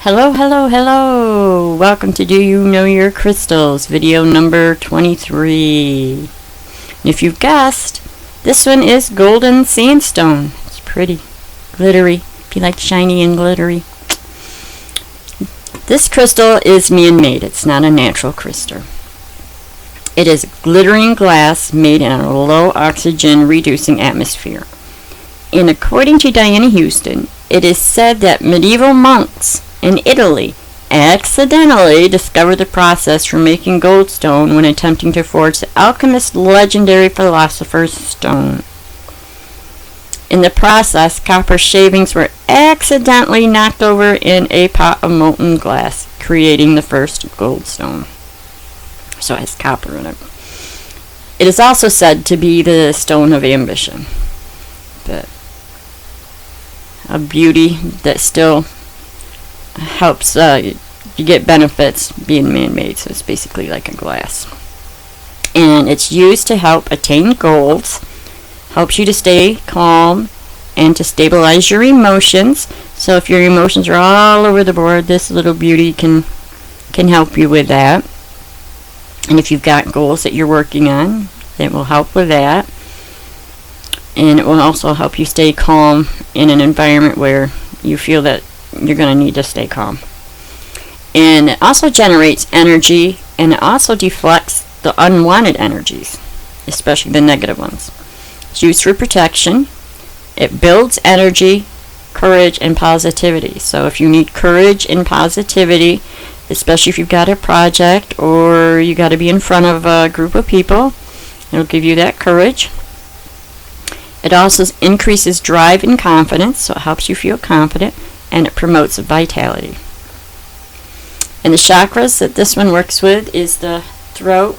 Hello, hello, hello! Welcome to Do You Know Your Crystals, video number 23. And if you've guessed, this one is Golden Sandstone. It's pretty glittery, if you like shiny and glittery. This crystal is man-made. It's not a natural crystal. It is glittering glass made in a low oxygen reducing atmosphere. And according to Diana Houston, it is said that medieval monks in Italy accidentally discovered the process for making goldstone when attempting to forge the alchemist's legendary philosopher's stone. In the process, copper shavings were accidentally knocked over in a pot of molten glass, creating the first goldstone. So it has copper in it. It is also said to be the stone of ambition, but a beauty that still helps you get benefits being man-made. So it's basically like a glass, and it's used to help attain goals, helps you to stay calm and to stabilize your emotions. So if your emotions are all over the board, this little beauty can help you with that. And if you've got goals that you're working on, it will help with that. And it will also help you stay calm in an environment where you feel that you're going to need to stay calm. And it also generates energy, and it also deflects the unwanted energies, especially the negative ones. It's used for protection. It builds energy, courage, and positivity. So if you need courage and positivity, especially if you've got a project or you got to be in front of a group of people, it'll give you that courage. It also increases drive and confidence, so it helps you feel confident, and it promotes vitality. And the chakras that this one works with is the throat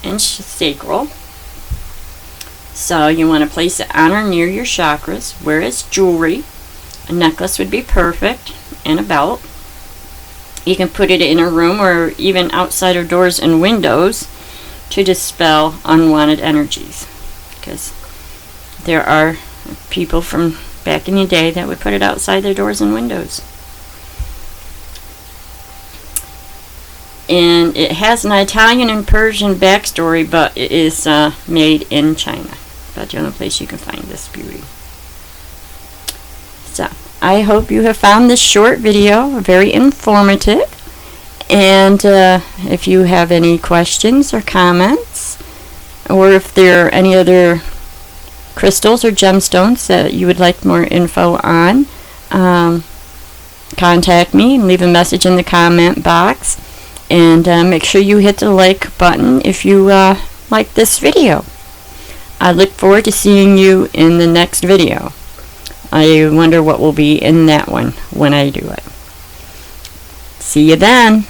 and sacral. So you want to place it on or near your chakras, wear as jewelry. A necklace would be perfect, and a belt. You can put it in a room or even outside of doors and windows to dispel unwanted energies, because there are people from back in the day that would put it outside their doors and windows. And it has an Italian and Persian backstory, but it is made in China. That's the only place you can find this beauty. So I hope you have found this short video very informative. And if you have any questions or comments, or if there are any other crystals or gemstones that you would like more info on, contact me and leave a message in the comment box. And make sure you hit the like button if you like this video. I look forward to seeing you in the next video. I wonder what will be in that one when I do it. See you then.